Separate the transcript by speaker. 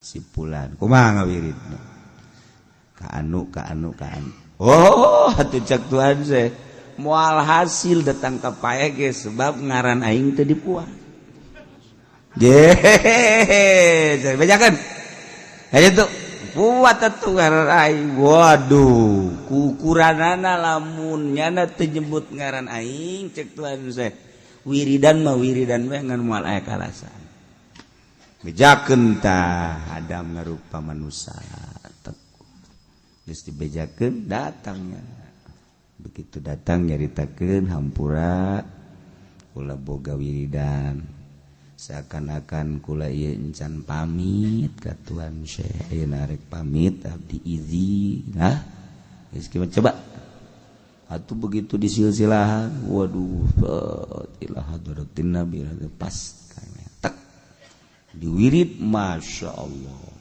Speaker 1: sipulan kumaha ngawirid ka anu oh atuh cek Tuhan teh moal hasil datang ka pae ge sebab ngaran aing teu dipuas je bejakeun aya tuh kuat atuh ngaran aing waduh kukuranana lamun nyana teu nyebut ngaran aing cek Tuhan teh wiridan mah wiridan we ngan moal aya kalasan bejakeun tah Adam ngarupa manusia geus dibejakeun datangnya begitu datang nyaritakeun hampura kula boga wiridan seakan-akan kula ieu encan pamit ka Tuhan Syekh ayeuna rek pamit abdi izin geus kieu coba atuh begitu disilsilahan waduh ila hadratin nabi pas diwirid Masya Allah